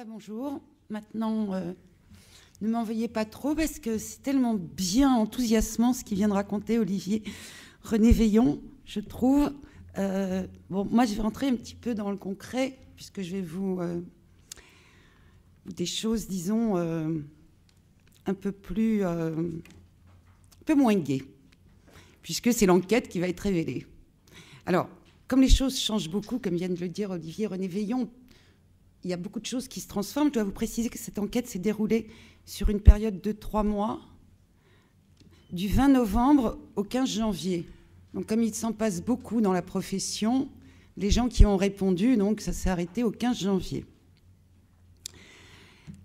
Bonjour. Maintenant, ne m'en veuillez pas trop parce que c'est tellement bien enthousiasmant ce qu'il vient de raconter Olivier René Veillon, je trouve. Moi, je vais rentrer un petit peu dans le concret puisque je vais vous... des choses, disons, un peu moins gaies, puisque c'est l'enquête qui va être révélée. Alors, comme les choses changent beaucoup, comme vient de le dire Olivier René Veillon, il y a beaucoup de choses qui se transforment. Je dois vous préciser que cette enquête s'est déroulée sur une période de 3 mois, du 20 novembre au 15 janvier. Donc, comme il s'en passe beaucoup dans la profession, les gens qui ont répondu, donc ça s'est arrêté au 15 janvier.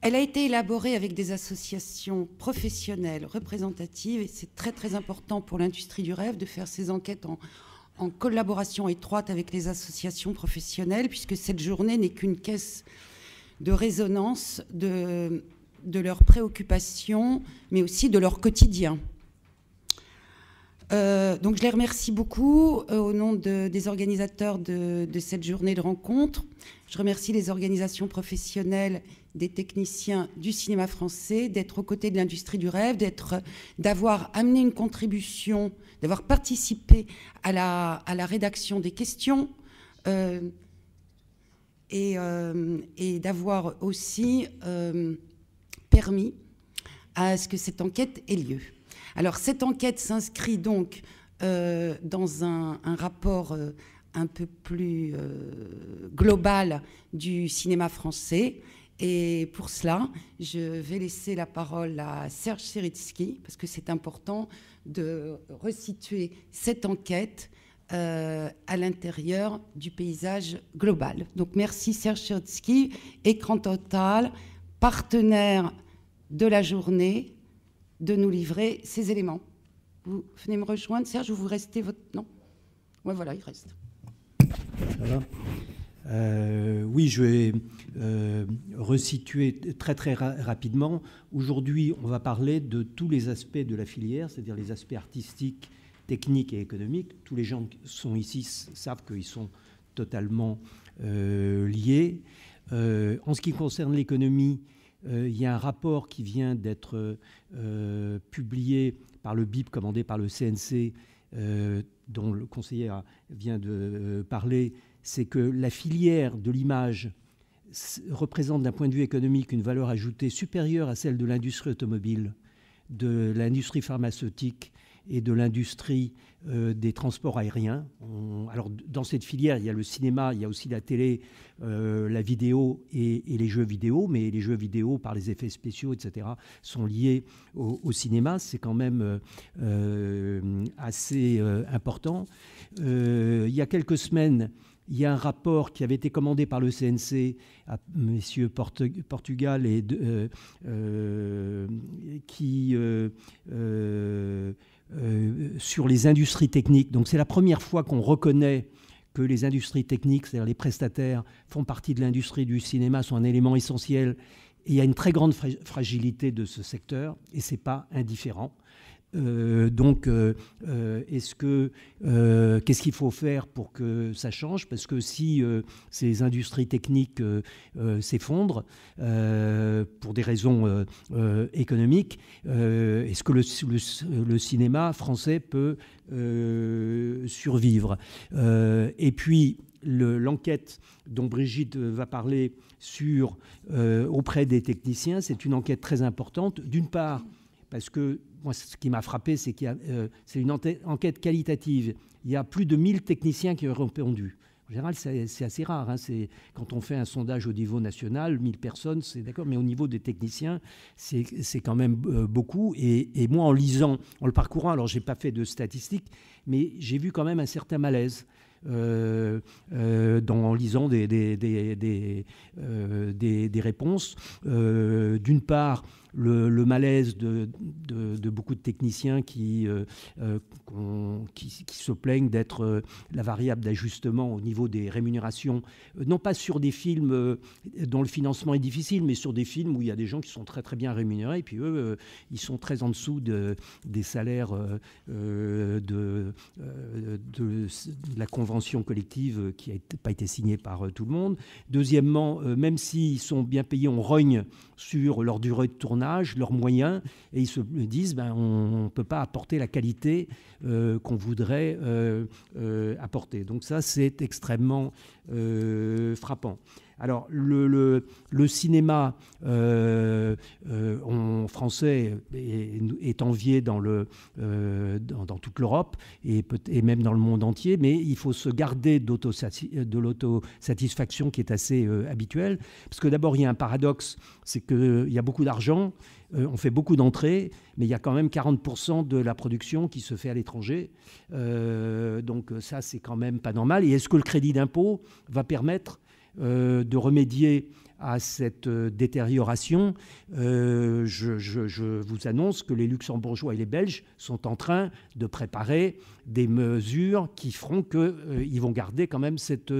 Elle a été élaborée avec des associations professionnelles représentatives, et c'est très très important pour l'industrie du rêve de faire ces enquêtes en collaboration étroite avec les associations professionnelles, puisque cette journée n'est qu'une caisse de résonance de leurs préoccupations, mais aussi de leur quotidien. Donc je les remercie beaucoup au nom des organisateurs de cette journée de rencontre. Je remercie les organisations professionnelles, des techniciens du cinéma français, d'être aux côtés de l'industrie du rêve, d'avoir amené une contribution, d'avoir participé à la rédaction des questions et d'avoir aussi permis à ce que cette enquête ait lieu. Alors, cette enquête s'inscrit donc dans un rapport un peu plus global du cinéma français. Et pour cela, je vais laisser la parole à Serge Siritsky, parce que c'est important de resituer cette enquête à l'intérieur du paysage global. Donc, merci Serge Siritsky, Écran Total, partenaire de la journée, de nous livrer ces éléments. Vous venez me rejoindre, Serge, ou vous restez votre... Non ? Ouais, voilà, il reste. Voilà. Oui, je vais resituer très très rapidement. Aujourd'hui, on va parler de tous les aspects de la filière, c'est-à-dire les aspects artistiques, techniques et économiques. Tous les gens qui sont ici savent qu'ils sont totalement liés. En ce qui concerne l'économie, il y a un rapport qui vient d'être publié par le BIP, commandé par le CNC, dont le conseiller vient de parler. C'est que la filière de l'image représente d'un point de vue économique une valeur ajoutée supérieure à celle de l'industrie automobile, de l'industrie pharmaceutique et de l'industrie des transports aériens. Alors, dans cette filière, il y a le cinéma, il y a aussi la télé, la vidéo et les jeux vidéo, mais les jeux vidéo, par les effets spéciaux, etc., sont liés au cinéma. C'est quand même assez important. Il y a quelques semaines, il y a un rapport qui avait été commandé par le CNC à messieurs Portugal et sur les industries techniques. Donc c'est la première fois qu'on reconnaît que les industries techniques, c'est-à-dire les prestataires, font partie de l'industrie du cinéma, sont un élément essentiel. Et il y a une très grande fragilité de ce secteur, et ce n'est pas indifférent. Qu'est-ce qu'il faut faire pour que ça change? Parce que si ces industries techniques s'effondrent pour des raisons économiques, est-ce que le cinéma français peut survivre? Et puis, l'enquête dont Brigitte va parler auprès des techniciens, c'est une enquête très importante. D'une part, parce que moi, ce qui m'a frappé, c'est c'est une enquête qualitative. Il y a plus de 1000 techniciens qui ont répondu. En général, c'est assez rare. Hein. Quand on fait un sondage au niveau national, 1000 personnes, c'est d'accord. Mais au niveau des techniciens, c'est quand même beaucoup. Et moi, en lisant, en le parcourant, alors je n'ai pas fait de statistiques, mais j'ai vu quand même un certain malaise. En lisant des réponses. D'une part, le malaise de beaucoup de techniciens qui se plaignent d'être la variable d'ajustement au niveau des rémunérations, non pas sur des films dont le financement est difficile, mais sur des films où il y a des gens qui sont très très bien rémunérés, et puis eux, ils sont très en dessous des salaires de la convention collective qui n'a pas été signée par tout le monde. Deuxièmement, même s'ils sont bien payés, on rogne sur leur durée de tournage, leurs moyens, et ils se disent on ne peut pas apporter la qualité qu'on voudrait apporter. Donc ça, c'est extrêmement frappant. Alors, le cinéma français est envié dans toute l'Europe et même dans le monde entier, mais il faut se garder de l'autosatisfaction qui est assez habituelle. Parce que d'abord, il y a un paradoxe, c'est qu'il y a beaucoup d'argent, on fait beaucoup d'entrées, mais il y a quand même 40% de la production qui se fait à l'étranger. Donc ça, c'est quand même pas normal. Et est-ce que le crédit d'impôt va permettre de remédier à cette détérioration? Je vous annonce que les Luxembourgeois et les Belges sont en train de préparer des mesures qui feront qu'ils vont garder quand même cette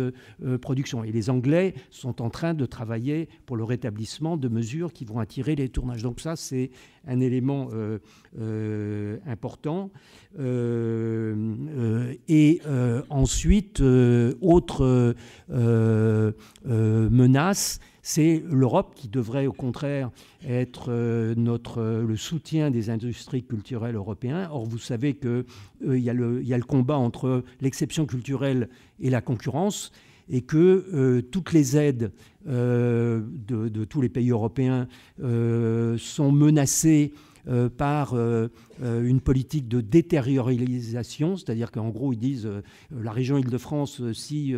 production. Et les Anglais sont en train de travailler pour le rétablissement de mesures qui vont attirer les tournages. Donc ça, c'est un élément important. Ensuite, autre menace, c'est l'Europe qui devrait au contraire être le soutien des industries culturelles européennes. Or, vous savez qu'il y a le combat entre l'exception culturelle et la concurrence, et que toutes les aides de tous les pays européens sont menacées par une politique de détériorisation, c'est-à-dire qu'en gros, ils disent la région Île-de-France, si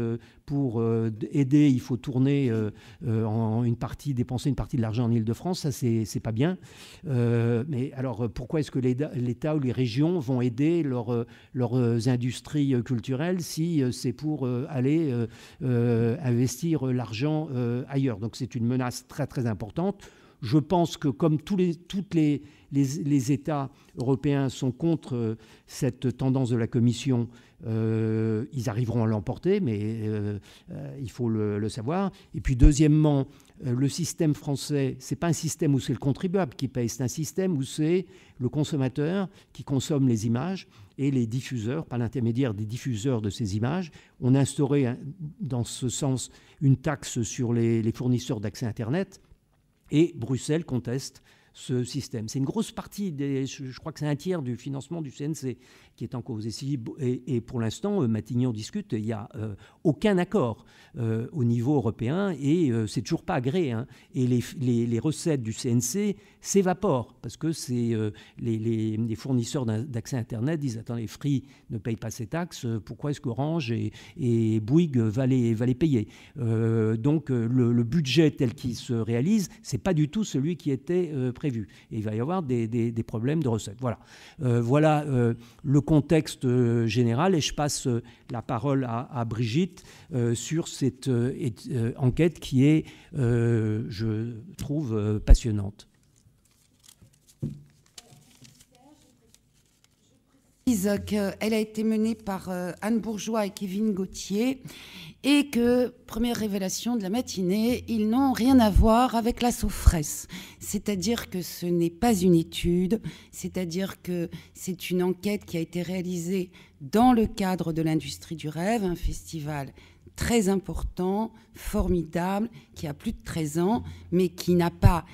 pour aider, il faut tourner dépenser une partie de l'argent en Île-de-France, ça, c'est pas bien. Mais alors, pourquoi est-ce que l'État ou les régions vont aider leurs industries culturelles si c'est pour aller investir l'argent ailleurs? Donc, c'est une menace très, très importante. Je pense que comme tous les États européens sont contre cette tendance de la Commission, ils arriveront à l'emporter, mais il faut le savoir. Et puis deuxièmement, le système français, ce n'est pas un système où c'est le contribuable qui paye, c'est un système où c'est le consommateur qui consomme les images et les diffuseurs, par l'intermédiaire des diffuseurs de ces images. On a instauré dans ce sens une taxe sur les fournisseurs d'accès Internet. Et Bruxelles conteste ce système. C'est une grosse partie, je crois que c'est un tiers du financement du CNC qui est en cause. Et pour l'instant, Matignon discute, il n'y a aucun accord au niveau européen et c'est toujours pas agréé. Hein. Et les recettes du CNC s'évaporent parce que les fournisseurs d'accès Internet disent « Attendez, Free ne paye pas ces taxes, pourquoi est-ce qu'Orange et Bouygues va les payer ?» Donc le budget tel qu'il se réalise, c'est pas du tout celui qui était prévu. Et il va y avoir des problèmes de recettes. Voilà, voilà le contexte général et je passe la parole à Brigitte sur cette enquête qui est, je trouve, passionnante. Elle a été menée par Anne Bourgeois et Kevin Gauthier et que, première révélation de la matinée, ils n'ont rien à voir avec la Sofres. C'est-à-dire que ce n'est pas une étude, c'est-à-dire que c'est une enquête qui a été réalisée dans le cadre de l'Industrie du rêve, un festival très important, formidable, qui a plus de 13 ans, mais qui n'a pas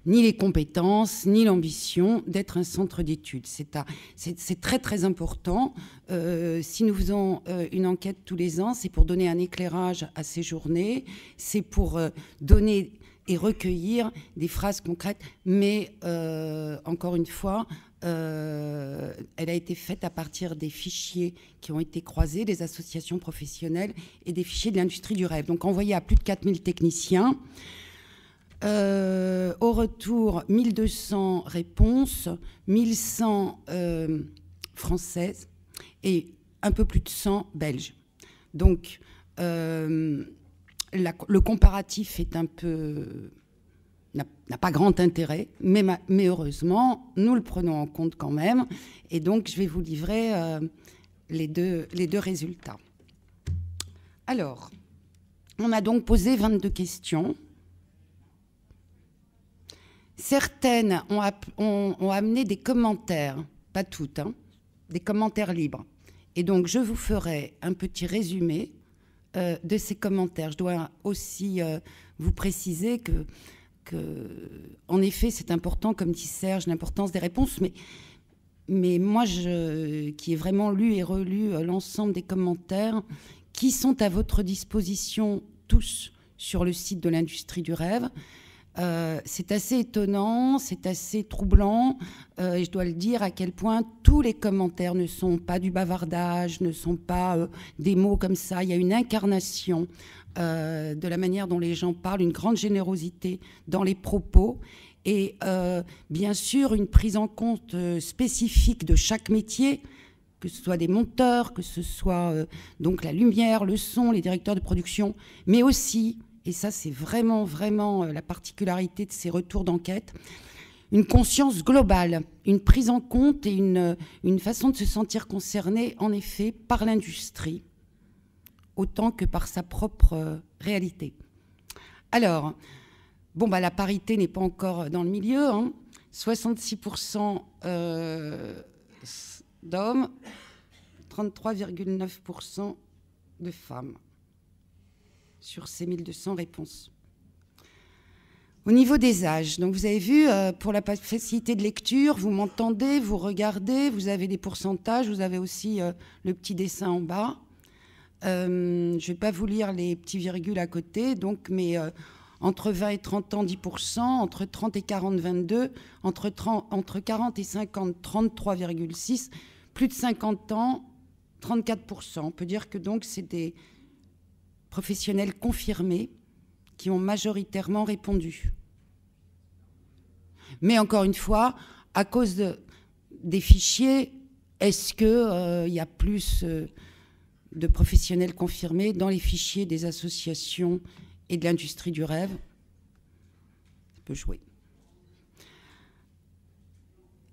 ni les compétences, ni l'ambition d'être un centre d'études. C'est très, très important. Si nous faisons une enquête tous les ans, c'est pour donner un éclairage à ces journées, c'est pour donner et recueillir des phrases concrètes, mais encore une fois, elle a été faite à partir des fichiers qui ont été croisés, des associations professionnelles et des fichiers de l'industrie du rêve. Donc envoyé à plus de 4000 techniciens. Au retour, 1200 réponses, 1100 françaises et un peu plus de 100 belges. Donc, le comparatif est un peu n'a pas grand intérêt, mais heureusement, nous le prenons en compte quand même. Et donc, je vais vous livrer les deux résultats. Alors, on a donc posé 22 questions. Certaines ont amené des commentaires, pas toutes, hein, des commentaires libres. Et donc, je vous ferai un petit résumé de ces commentaires. Je dois aussi vous préciser que, en effet, c'est important, comme dit Serge, l'importance des réponses, mais moi, qui ai vraiment lu et relu l'ensemble des commentaires, qui sont à votre disposition tous sur le site de l'Industrie du Rêve, c'est assez étonnant, c'est assez troublant, et je dois le dire à quel point tous les commentaires ne sont pas du bavardage, ne sont pas des mots comme ça. Il y a une incarnation de la manière dont les gens parlent, une grande générosité dans les propos, et bien sûr une prise en compte spécifique de chaque métier, que ce soit des monteurs, que ce soit donc la lumière, le son, les directeurs de production, mais aussi, et ça c'est vraiment, vraiment la particularité de ces retours d'enquête, une conscience globale, une prise en compte et une façon de se sentir concerné, en effet, par l'industrie, autant que par sa propre réalité. Alors, bon, bah, la parité n'est pas encore dans le milieu, hein. 66% d'hommes, 33,9% de femmes sur ces 1200 réponses. Au niveau des âges, donc vous avez vu, pour la facilité de lecture, vous m'entendez, vous regardez, vous avez des pourcentages, vous avez aussi le petit dessin en bas. Je ne vais pas vous lire les petits virgules à côté, donc, mais entre 20 et 30 ans, 10%, entre 30 et 40, 22%, entre 40 et 50, 33,6%, plus de 50 ans, 34%. On peut dire que donc c'est des professionnels confirmés qui ont majoritairement répondu. Mais encore une fois, à cause des fichiers, est-ce qu'il y a plus de professionnels confirmés dans les fichiers des associations et de l'industrie du rêve? Ça peut jouer.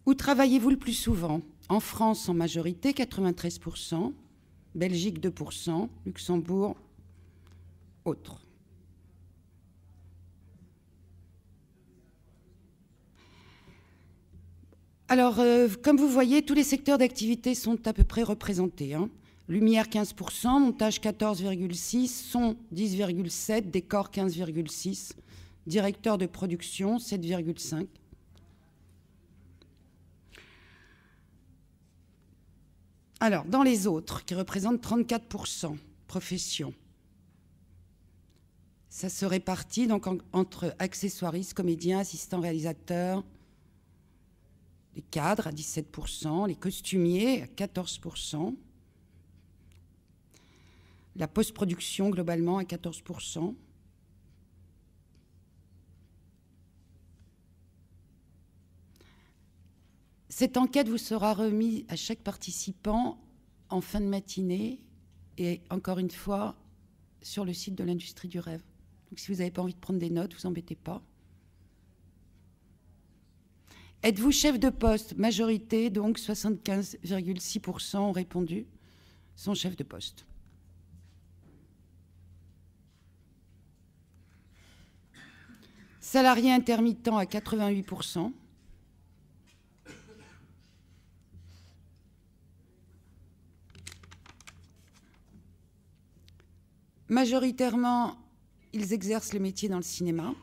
Où travaillez-vous le plus souvent? En France, en majorité, 93%, Belgique, 2%, Luxembourg, autres. Alors, comme vous voyez, tous les secteurs d'activité sont à peu près représentés, hein. Lumière, 15%, montage, 14,6%, son, 10,7%, décor, 15,6%, directeur de production, 7,5%. Alors, dans les autres, qui représentent 34%, profession, ça se répartit donc entre accessoiristes, comédiens, assistants réalisateurs, les cadres à 17%, les costumiers à 14%, la post-production globalement à 14%. Cette enquête vous sera remise à chaque participant en fin de matinée et encore une fois sur le site de l'Industrie du Rêve. Donc si vous n'avez pas envie de prendre des notes, vous embêtez pas. Êtes-vous chef de poste? Majorité, donc 75,6% ont répondu, sont chefs de poste. Salarié intermittent à 88%. Majoritairement, ils exercent le métier dans le cinéma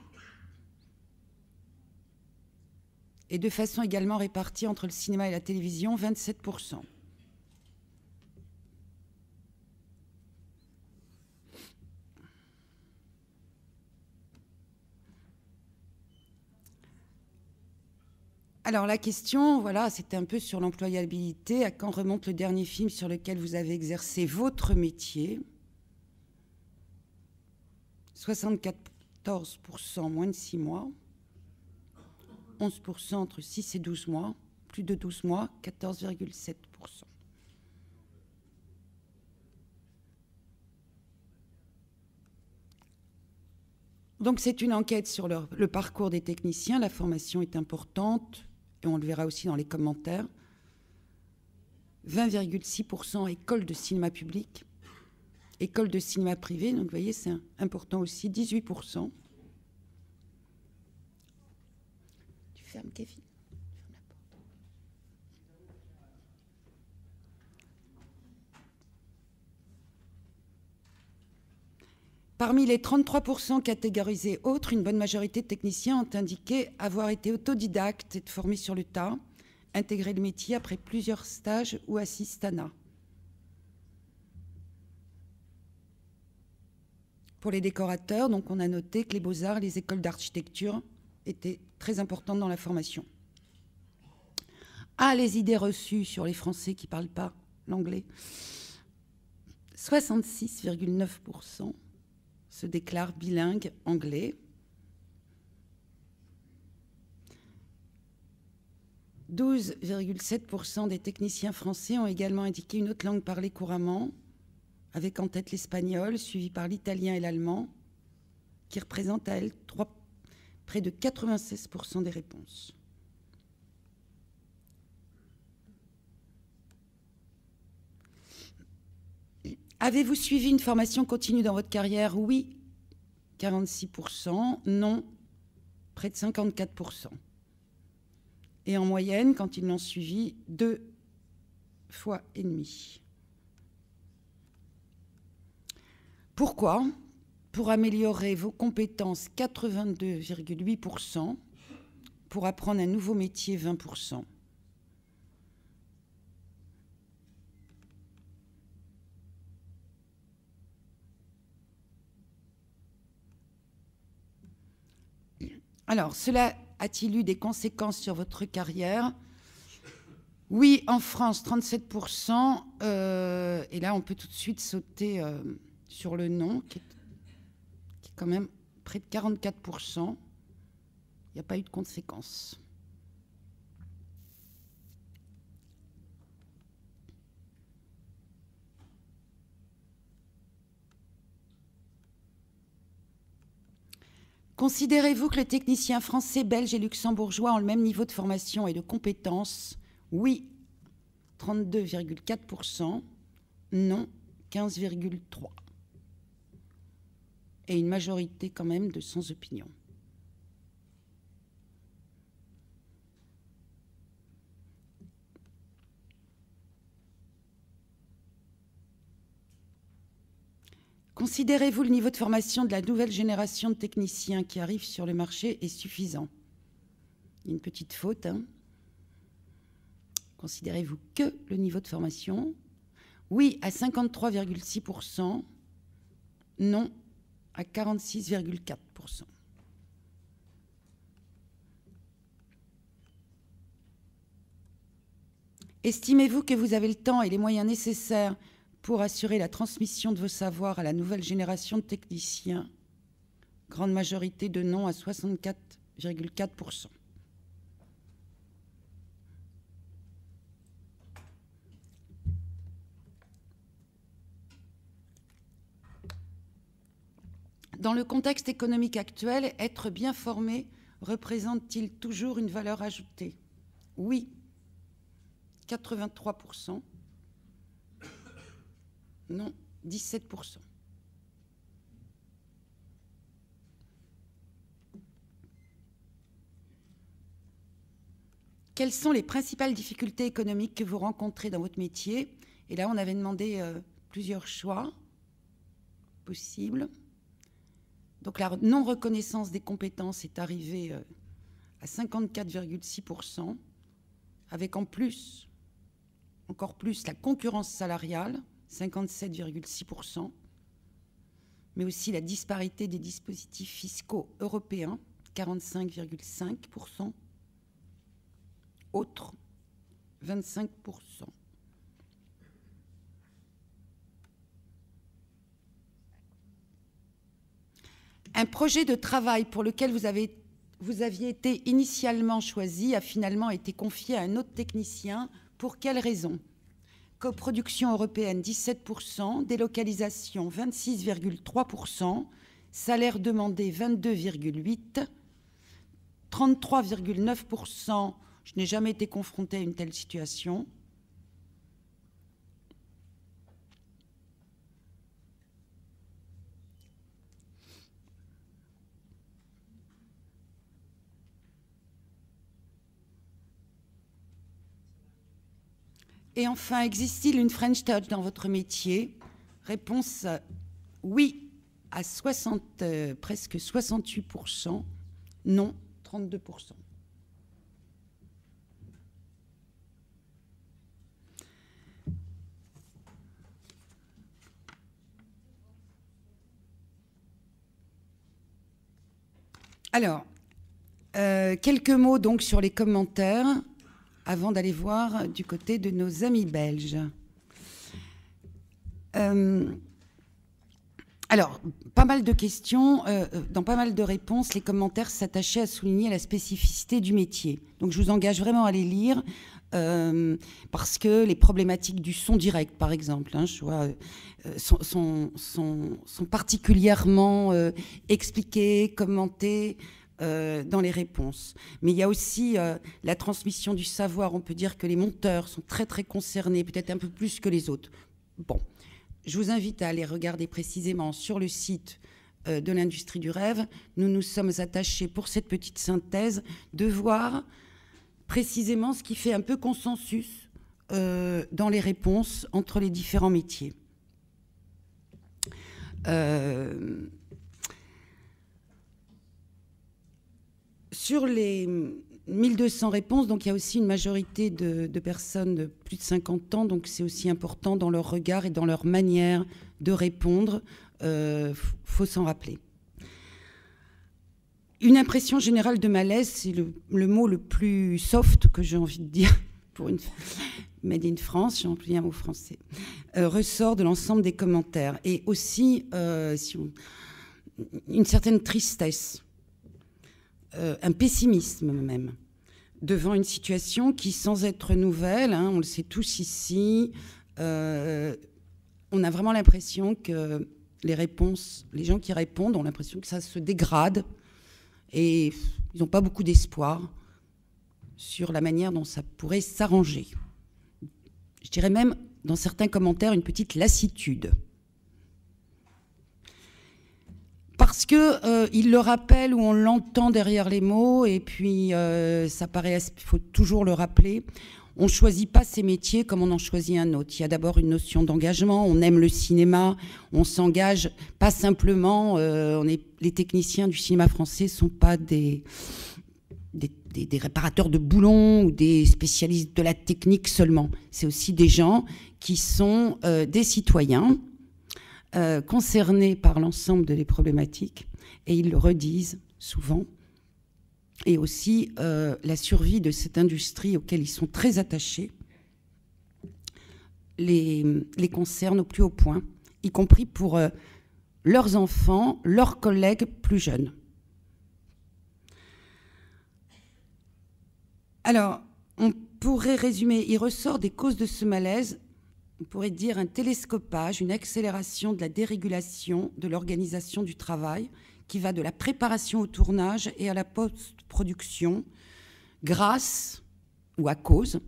et de façon également répartie entre le cinéma et la télévision, 27%. Alors la question, voilà, c'était un peu sur l'employabilité. À quand remonte le dernier film sur lequel vous avez exercé votre métier? 74% moins de 6 mois, 11% entre 6 et 12 mois, plus de 12 mois, 14,7%. Donc c'est une enquête sur le parcours des techniciens. La formation est importante, et on le verra aussi dans les commentaires. 20,6% école de cinéma public, école de cinéma privé, donc vous voyez, c'est important aussi, 18%. Tu fermes, Kevin. Parmi les 33% catégorisés autres, une bonne majorité de techniciens ont indiqué avoir été autodidactes et formés sur le tas, intégrer le métier après plusieurs stages ou assistanats. Pour les décorateurs, donc on a noté que les beaux-arts, les écoles d'architecture étaient très importantes dans la formation. Ah, les idées reçues sur les Français qui ne parlent pas l'anglais. 66,9% se déclarent bilingues anglais. 12,7% des techniciens français ont également indiqué une autre langue parlée couramment, avec en tête l'espagnol, suivi par l'italien et l'allemand, qui représentent à elles près de 96% des réponses. Avez-vous suivi une formation continue dans votre carrière? Oui, 46%, non, près de 54%. Et en moyenne, quand ils l'ont suivi, 2,5 fois. Pourquoi? Pour améliorer vos compétences, 82,8%. Pour apprendre un nouveau métier, 20%. Alors, cela a-t-il eu des conséquences sur votre carrière? Oui, en France, 37%. Et là, on peut tout de suite sauter sur le non, qui est quand même près de 44%. Il n'y a pas eu de conséquences. Considérez-vous que les techniciens français, belges et luxembourgeois ont le même niveau de formation et de compétences? Oui, 32,4%. Non, 15,3%. Et une majorité quand même de sans opinion. Considérez-vous le niveau de formation de la nouvelle génération de techniciens qui arrivent sur le marché est suffisant? Une petite faute. Hein. Considérez-vous que le niveau de formation? Oui, à 53,6%. Non, à 46,4%. Estimez-vous que vous avez le temps et les moyens nécessaires pour assurer la transmission de vos savoirs à la nouvelle génération de techniciens? Grande majorité de non à 64,4%. Dans le contexte économique actuel, être bien formé représente-t-il toujours une valeur ajoutée? Oui, 83%. Non, 17%. Quelles sont les principales difficultés économiques que vous rencontrez dans votre métier? Et là, on avait demandé plusieurs choix possibles. Donc la non-reconnaissance des compétences est arrivée à 54,6%, avec en plus, encore plus, la concurrence salariale, 57,6%, mais aussi la disparité des dispositifs fiscaux européens, 45,5%, autres, 25%. Un projet de travail pour lequel vous aviez été initialement choisi a finalement été confié à un autre technicien. Pour quelle raison? Coproduction européenne, 17%, délocalisation, 26,3%, Salaire demandé 22,8, 33,9%. Je n'ai jamais été confrontée à une telle situation. Et enfin, existe-t-il une French Touch dans votre métier? Réponse oui à presque 68%, non 32%. Alors, quelques mots donc sur les commentaires avant d'aller voir du côté de nos amis belges. Alors, pas mal de questions, dans pas mal de réponses, les commentaires s'attachaient à souligner la spécificité du métier. Donc je vous engage vraiment à les lire, parce que les problématiques du son direct, par exemple, hein, sont particulièrement expliquées, commentées dans les réponses. Mais il y a aussi la transmission du savoir. On peut dire que les monteurs sont très, très concernés, peut-être un peu plus que les autres. Bon. Je vous invite à aller regarder précisément sur le site de l'Industrie du Rêve. Nous nous sommes attachés pour cette petite synthèse de voir précisément ce qui fait un peu consensus dans les réponses entre les différents métiers. Sur les 1200 réponses, donc il y a aussi une majorité de personnes de plus de 50 ans, donc c'est aussi important dans leur regard et dans leur manière de répondre, faut s'en rappeler. Une impression générale de malaise, c'est le mot le plus soft que j'ai envie de dire pour une Made in France, j'ai employé un mot français, ressort de l'ensemble des commentaires. Et aussi une certaine tristesse. Un pessimisme même, devant une situation qui, sans être nouvelle, hein, on le sait tous ici, on a vraiment l'impression que les gens qui répondent ont l'impression que ça se dégrade et ils n'ont pas beaucoup d'espoir sur la manière dont ça pourrait s'arranger. Je dirais même, dans certains commentaires, une petite lassitude. Parce qu'il le rappelle ou on l'entend derrière les mots, et puis ça paraît, il faut toujours le rappeler, on ne choisit pas ses métiers comme on en choisit un autre. Il y a d'abord une notion d'engagement, on aime le cinéma, on s'engage pas simplement, les techniciens du cinéma français ne sont pas des réparateurs de boulons ou des spécialistes de la technique seulement. C'est aussi des gens qui sont des citoyens, concernés par l'ensemble de les problématiques, et ils le redisent souvent, et aussi la survie de cette industrie auquel ils sont très attachés les concerne au plus haut point, y compris pour leurs enfants, leurs collègues plus jeunes. Alors, on pourrait résumer, il ressort des causes de ce malaise, on pourrait dire un télescopage, une accélération de la dérégulation de l'organisation du travail qui va de la préparation au tournage et à la post-production grâce ou à cause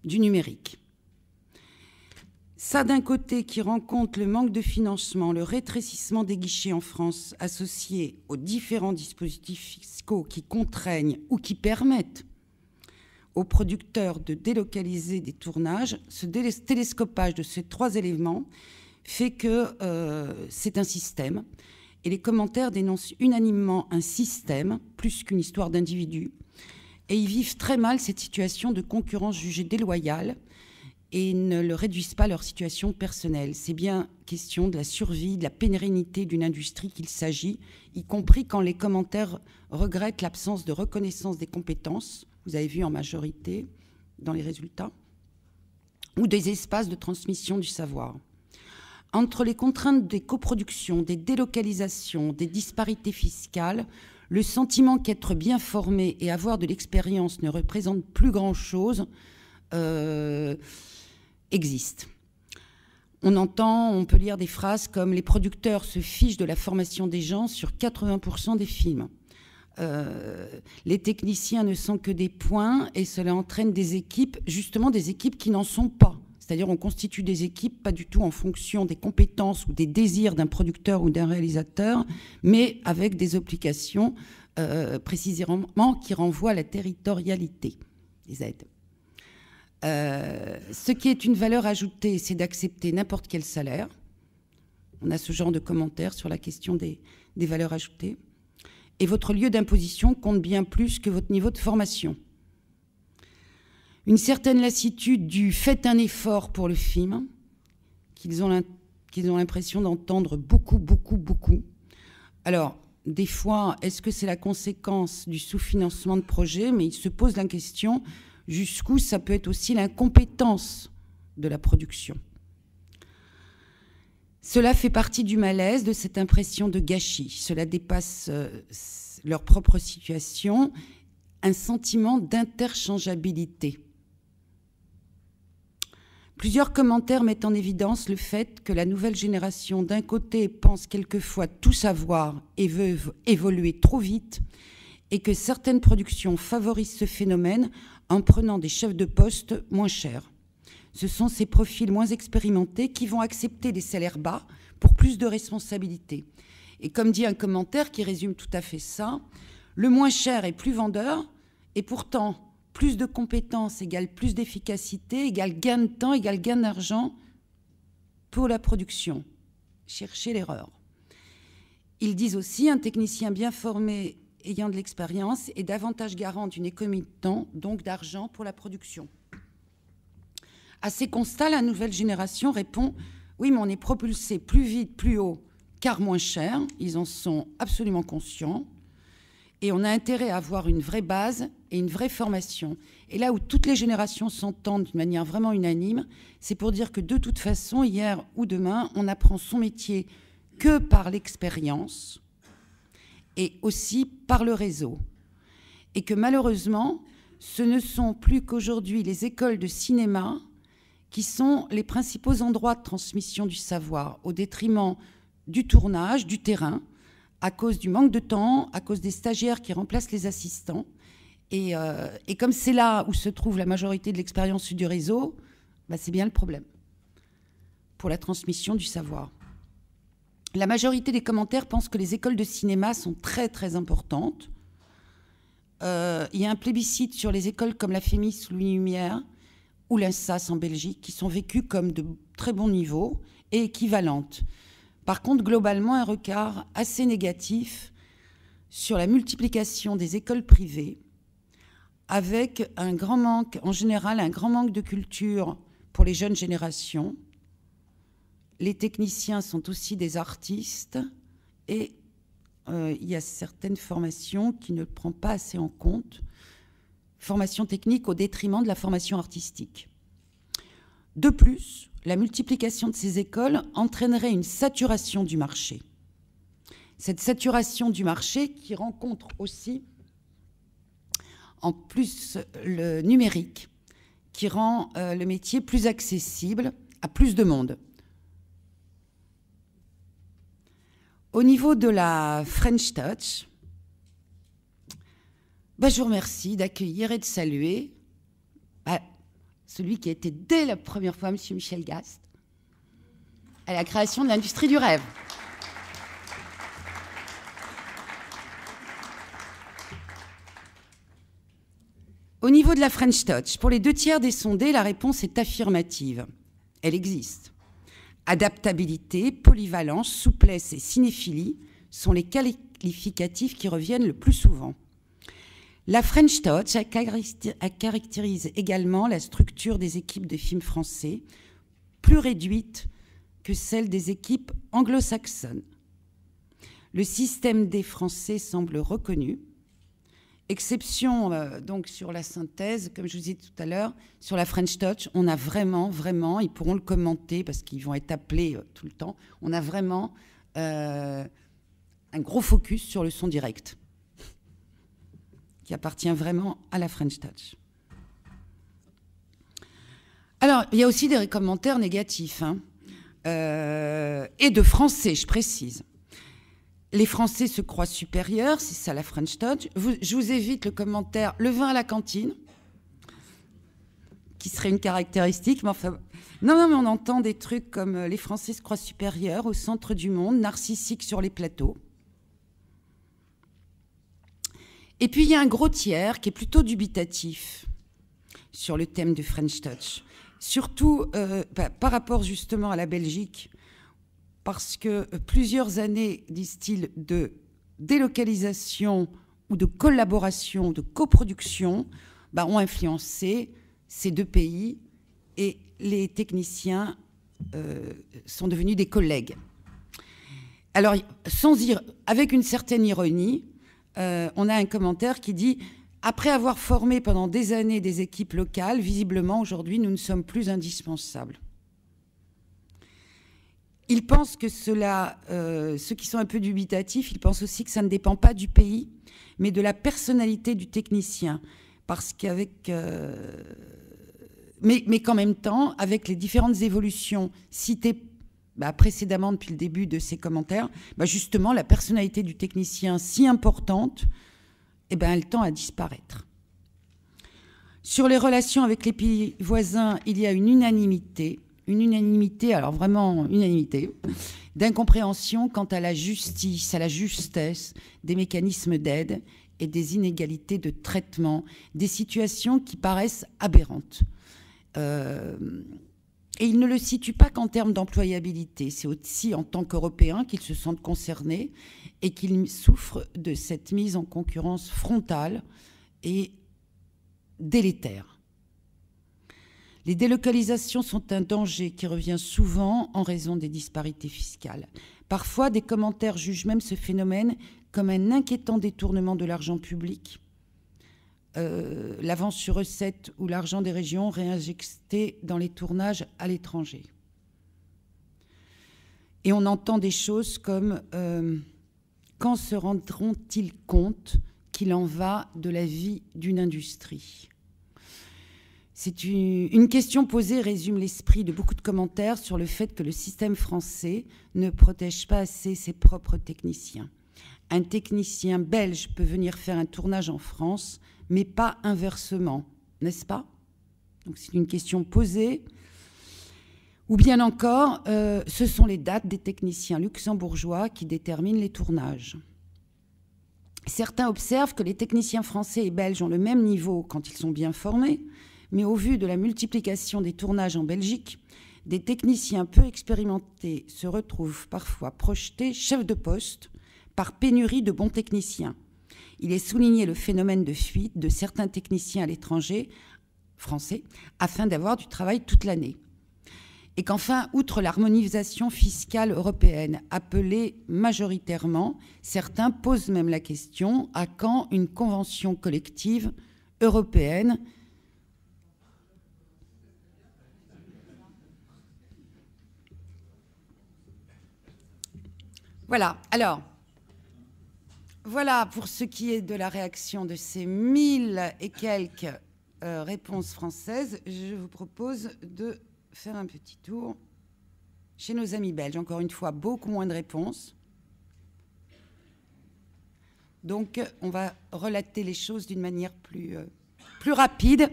du numérique. Ça, d'un côté, qui rend compte le manque de financement, le rétrécissement des guichets en France associé aux différents dispositifs fiscaux qui contraignent ou qui permettent aux producteurs de délocaliser des tournages. Ce télescopage de ces trois éléments fait que c'est un système. Et les commentaires dénoncent unanimement un système, plus qu'une histoire d'individus. Et ils vivent très mal cette situation de concurrence jugée déloyale et ne le réduisent pas à leur situation personnelle. C'est bien question de la survie, de la pérennité d'une industrie qu'il s'agit, y compris quand les commentaires regrettent l'absence de reconnaissance des compétences, vous avez vu en majorité dans les résultats, ou des espaces de transmission du savoir. Entre les contraintes des coproductions, des délocalisations, des disparités fiscales, le sentiment qu'être bien formé et avoir de l'expérience ne représente plus grand-chose existe. on peut lire des phrases comme « Les producteurs se fichent de la formation des gens sur 80% des films ». Les techniciens ne sont que des points et cela entraîne des équipes, justement des équipes qui n'en sont pas. C'est-à-dire on constitue des équipes pas du tout en fonction des compétences ou des désirs d'un producteur ou d'un réalisateur, mais avec des obligations précisément qui renvoient à la territorialité des aides. Ce qui est une valeur ajoutée, c'est d'accepter n'importe quel salaire. On a ce genre de commentaires sur la question des valeurs ajoutées. Et votre lieu d'imposition compte bien plus que votre niveau de formation. Une certaine lassitude du « faites un effort pour le film », qu'ils ont l'impression d'entendre beaucoup. Alors, des fois, est-ce que c'est la conséquence du sous-financement de projet? Mais il se pose la question jusqu'où ça peut être aussi l'incompétence de la production. Cela fait partie du malaise, de cette impression de gâchis. Cela dépasse leur propre situation, un sentiment d'interchangeabilité. Plusieurs commentaires mettent en évidence le fait que la nouvelle génération, d'un côté, pense quelquefois tout savoir et veut évoluer trop vite, et que certaines productions favorisent ce phénomène en prenant des chefs de poste moins chers. Ce sont ces profils moins expérimentés qui vont accepter des salaires bas pour plus de responsabilités. Et comme dit un commentaire qui résume tout à fait ça, le moins cher est plus vendeur, et pourtant, plus de compétences égale plus d'efficacité, égale gain de temps, égale gain d'argent pour la production. Cherchez l'erreur. Ils disent aussi, un technicien bien formé ayant de l'expérience est davantage garant d'une économie de temps, donc d'argent pour la production. À ces constats, la nouvelle génération répond « Oui, mais on est propulsé plus vite, plus haut, car moins cher. » Ils en sont absolument conscients. Et on a intérêt à avoir une vraie base et une vraie formation. Et là où toutes les générations s'entendent d'une manière vraiment unanime, c'est pour dire que de toute façon, hier ou demain, on apprend son métier que par l'expérience et aussi par le réseau. Et que malheureusement, ce ne sont plus qu'aujourd'hui les écoles de cinéma qui sont les principaux endroits de transmission du savoir, au détriment du tournage, du terrain, à cause du manque de temps, à cause des stagiaires qui remplacent les assistants. Et comme c'est là où se trouve la majorité de l'expérience du réseau, bah c'est bien le problème pour la transmission du savoir. La majorité des commentaires pensent que les écoles de cinéma sont très, très importantes. Il y a un plébiscite sur les écoles comme la FEMIS Louis Lumière ou l'INSAS en Belgique, qui sont vécues comme de très bons niveaux et équivalentes. Par contre, globalement, un regard assez négatif sur la multiplication des écoles privées, avec un grand manque, en général, un grand manque de culture pour les jeunes générations. Les techniciens sont aussi des artistes et il y a certaines formations qui ne prennent pas assez en compte, formation technique au détriment de la formation artistique. De plus, la multiplication de ces écoles entraînerait une saturation du marché. Cette saturation du marché qui rencontre aussi, en plus, le numérique, qui rend le métier plus accessible à plus de monde. Au niveau de la French Touch, je vous remercie d'accueillir et de saluer celui qui a été dès la première fois, M. Michel Gast, à la création de l'industrie du rêve. Au niveau de la French Touch, pour les 2/3 des sondés, la réponse est affirmative. Elle existe. Adaptabilité, polyvalence, souplesse et cinéphilie sont les qualificatifs qui reviennent le plus souvent. La French Touch caractérise également la structure des équipes de films français, plus réduite que celle des équipes anglo-saxonnes. Le système des Français semble reconnu. Exception donc sur la synthèse, comme je vous disais tout à l'heure, sur la French Touch, on a vraiment, ils pourront le commenter parce qu'ils vont être appelés tout le temps, on a vraiment un gros focus sur le son direct qui appartient vraiment à la French Touch. Alors, il y a aussi des commentaires négatifs. et de Français, je précise. Les Français se croient supérieurs, c'est ça la French Touch. Je vous évite le commentaire « le vin à la cantine », qui serait une caractéristique, mais enfin... Non, mais on entend des trucs comme « les Français se croient supérieurs, au centre du monde, narcissiques sur les plateaux ». Et puis, il y a un gros tiers qui est plutôt dubitatif sur le thème du French Touch. Surtout par rapport justement à la Belgique, parce que plusieurs années, disent-ils, de délocalisation ou de collaboration, de coproduction, ont influencé ces deux pays et les techniciens sont devenus des collègues. Alors, avec une certaine ironie, on a un commentaire qui dit « Après avoir formé pendant des années des équipes locales, visiblement, aujourd'hui, nous ne sommes plus indispensables. » Ils pensent que ceux qui sont un peu dubitatifs, ils pensent aussi que ça ne dépend pas du pays, mais de la personnalité du technicien. Parce qu'avec... mais qu'en même temps, avec les différentes évolutions citées précédemment depuis le début de ces commentaires, justement, la personnalité du technicien si importante, elle tend à disparaître. Sur les relations avec les pays voisins, il y a une unanimité, alors vraiment unanimité, d'incompréhension quant à la justice, à la justesse des mécanismes d'aide et des inégalités de traitement, des situations qui paraissent aberrantes. Et ils ne le situent pas qu'en termes d'employabilité. C'est aussi en tant qu'Européens qu'ils se sentent concernés et qu'ils souffrent de cette mise en concurrence frontale et délétère. Les délocalisations sont un danger qui revient souvent en raison des disparités fiscales. Parfois, des commentaires jugent même ce phénomène comme un inquiétant détournement de l'argent public, l'avance sur recette ou l'argent des régions réinjecté dans les tournages à l'étranger. Et on entend des choses comme quand se rendront-ils compte qu'il en va de la vie d'une industrie ? C'est une question posée résume l'esprit de beaucoup de commentaires sur le fait que le système français ne protège pas assez ses propres techniciens. Un technicien belge peut venir faire un tournage en France, mais pas inversement, n'est-ce pas? Donc c'est une question posée. Ou bien encore, ce sont les dates des techniciens luxembourgeois qui déterminent les tournages. Certains observent que les techniciens français et belges ont le même niveau quand ils sont bien formés, mais au vu de la multiplication des tournages en Belgique, des techniciens peu expérimentés se retrouvent parfois projetés chefs de poste par pénurie de bons techniciens. Il est souligné le phénomène de fuite de certains techniciens à l'étranger, français, afin d'avoir du travail toute l'année. Et qu'enfin, outre l'harmonisation fiscale européenne, appelée majoritairement, certains posent même la question à quand une convention collective européenne ? Voilà, alors, voilà pour ce qui est de la réaction de ces 1000 et quelques réponses françaises. Je vous propose de faire un petit tour chez nos amis belges. Encore une fois, beaucoup moins de réponses. Donc, on va relater les choses d'une manière plus rapide,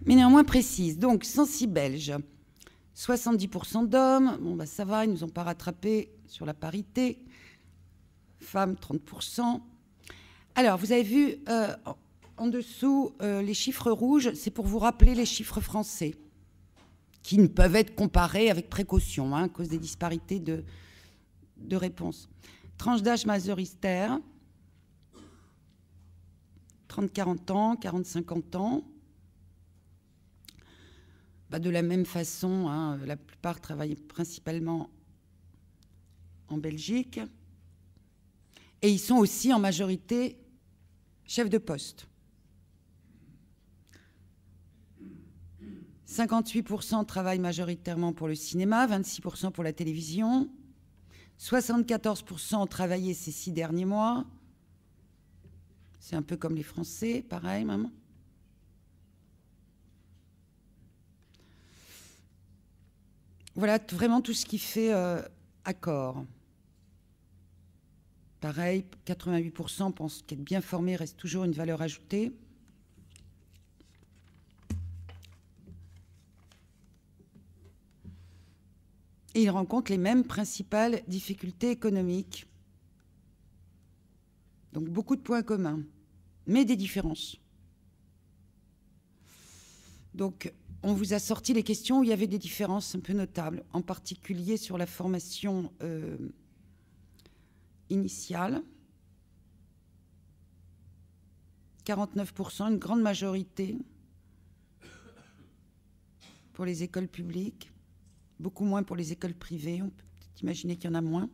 mais néanmoins précise. Donc, Censi belge, 70% d'hommes. Bon, ça va, ils ne nous ont pas rattrapés sur la parité. Femmes, 30%. Alors, vous avez vu en dessous les chiffres rouges, c'est pour vous rappeler les chiffres français, qui ne peuvent être comparés avec précaution, à cause des disparités de réponses. Tranche d'âge majoritaire, 30-40 ans, 40-50 ans. De la même façon, la plupart travaillent principalement en Belgique. Et ils sont aussi en majorité chefs de poste. 58% travaillent majoritairement pour le cinéma, 26% pour la télévision, 74% ont travaillé ces 6 derniers mois. C'est un peu comme les Français, pareil, maman. Voilà vraiment tout ce qui fait accord. Pareil, 88% pensent qu'être bien formé reste toujours une valeur ajoutée. Et ils rencontrent les mêmes principales difficultés économiques. Donc beaucoup de points communs, mais des différences. Donc on vous a sorti les questions où il y avait des différences un peu notables, en particulier sur la formation initiale. 49%, une grande majorité pour les écoles publiques, beaucoup moins pour les écoles privées. On peut peut-être imaginer qu'il y en a moins.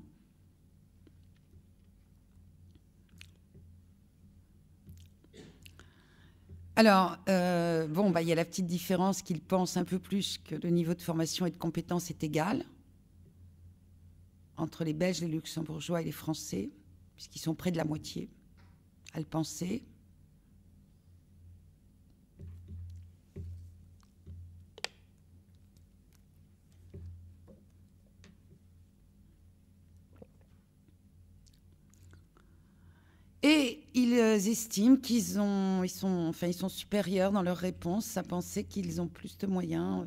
Alors, bon, il y a la petite différence qu'ils pensent un peu plus que le niveau de formation et de compétences est égal entre les Belges, les Luxembourgeois et les Français, puisqu'ils sont près de la moitié à le penser. Et ils estiment qu'ils sont supérieurs dans leurs réponses à penser qu'ils ont plus de moyens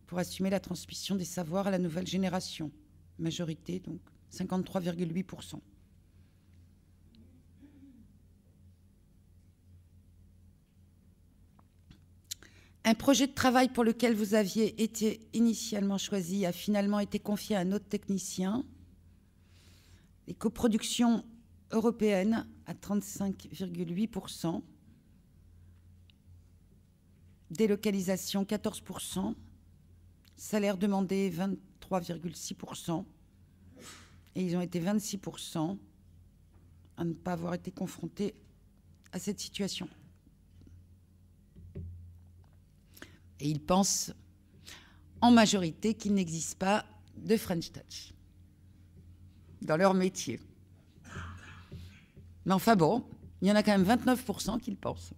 pour assumer la transmission des savoirs à la nouvelle génération. Majorité, donc 53,8%. Un projet de travail pour lequel vous aviez été initialement choisi a finalement été confié à un autre technicien. Les coproductions européennes à 35,8%. Délocalisation 14%. Salaire demandé 23,6%. Et ils ont été 26% à ne pas avoir été confrontés à cette situation. Et ils pensent en majorité qu'il n'existe pas de French Touch dans leur métier. Mais enfin bon, il y en a quand même 29% qui le pensent.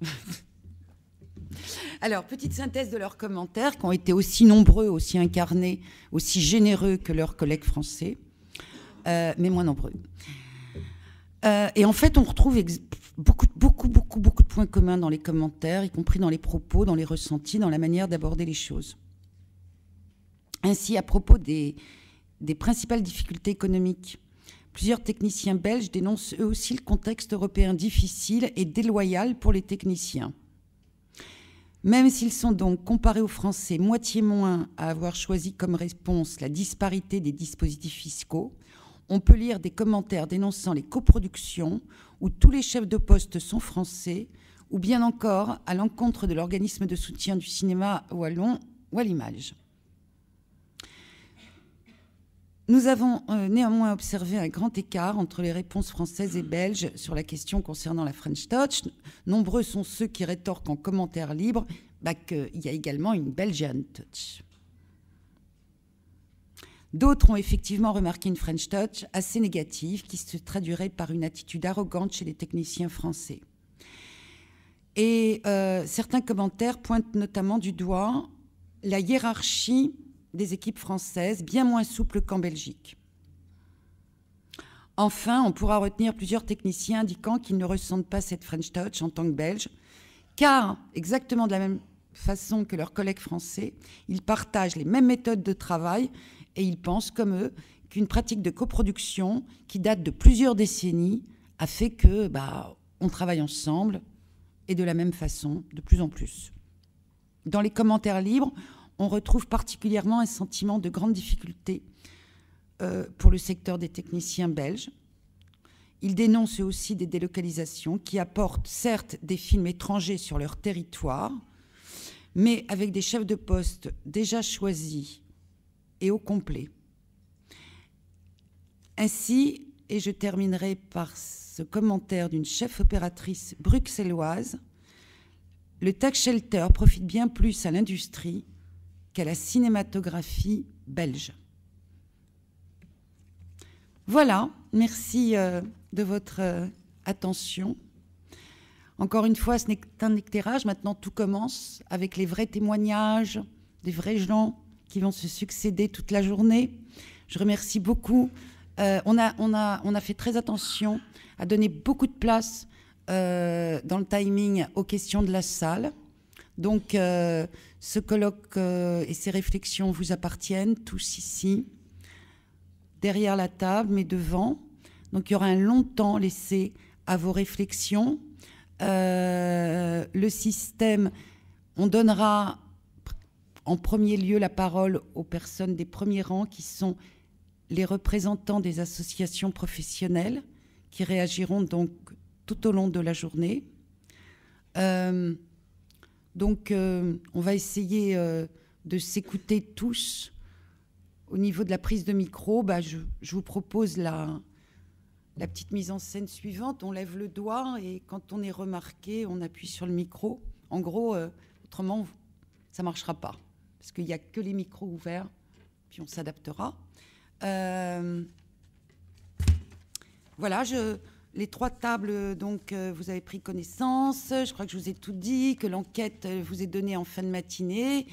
Alors, petite synthèse de leurs commentaires, qui ont été aussi nombreux, aussi incarnés, aussi généreux que leurs collègues français, mais moins nombreux. Et en fait, on retrouve beaucoup de points communs dans les commentaires, y compris dans les propos, dans les ressentis, dans la manière d'aborder les choses. Ainsi, à propos des principales difficultés économiques, plusieurs techniciens belges dénoncent eux aussi le contexte européen difficile et déloyal pour les techniciens. Même s'ils sont donc, comparés aux Français, moitié moins à avoir choisi comme réponse la disparité des dispositifs fiscaux, on peut lire des commentaires dénonçant les coproductions où tous les chefs de poste sont français, ou bien encore à l'encontre de l'organisme de soutien du cinéma wallon ou à l'image. Nous avons néanmoins observé un grand écart entre les réponses françaises et belges sur la question concernant la French Touch. Nombreux sont ceux qui rétorquent en commentaire libre qu'il y a également une Belgian Touch. D'autres ont effectivement remarqué une French Touch assez négative qui se traduirait par une attitude arrogante chez les techniciens français. Et certains commentaires pointent notamment du doigt la hiérarchie des équipes françaises, bien moins souple qu'en Belgique. Enfin, on pourra retenir plusieurs techniciens indiquant qu'ils ne ressentent pas cette French Touch en tant que Belges, car, exactement de la même façon que leurs collègues français, ils partagent les mêmes méthodes de travail et ils pensent, comme eux, qu'une pratique de coproduction qui date de plusieurs décennies a fait que on travaille ensemble et de la même façon, de plus en plus. Dans les commentaires libres, on retrouve particulièrement un sentiment de grande difficulté pour le secteur des techniciens belges. Ils dénoncent aussi des délocalisations qui apportent certes des films étrangers sur leur territoire, mais avec des chefs de poste déjà choisis et au complet. Ainsi, et je terminerai par ce commentaire d'une chef opératrice bruxelloise, le tax shelter profite bien plus à l'industrie qu'à la cinématographie belge. Voilà, merci de votre attention. Encore une fois, ce n'est qu'un éclairage. Maintenant, tout commence avec les vrais témoignages des vrais gens qui vont se succéder toute la journée. Je remercie beaucoup. On a fait très attention à donner beaucoup de place dans le timing aux questions de la salle. Donc, ce colloque et ces réflexions vous appartiennent, tous ici, derrière la table, mais devant. Donc, il y aura un long temps laissé à vos réflexions. Le système, on donnera en premier lieu la parole aux personnes des premiers rangs qui sont les représentants des associations professionnelles qui réagiront donc tout au long de la journée. Donc, on va essayer de s'écouter tous. Au niveau de la prise de micro, je vous propose la petite mise en scène suivante. On lève le doigt et quand on est remarqué, on appuie sur le micro. En gros, autrement, ça ne marchera pas parce qu'il n'y a que les micros ouverts, puis on s'adaptera. Voilà, les 3 tables, donc, vous avez pris connaissance. Je crois que je vous ai tout dit, que l'enquête vous est donnée en fin de matinée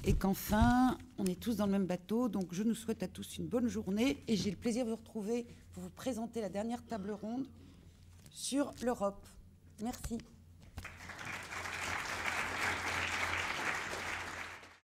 et qu'enfin, on est tous dans le même bateau. Donc, je nous souhaite à tous une bonne journée et j'ai le plaisir de vous retrouver pour vous présenter la dernière table ronde sur l'Europe. Merci.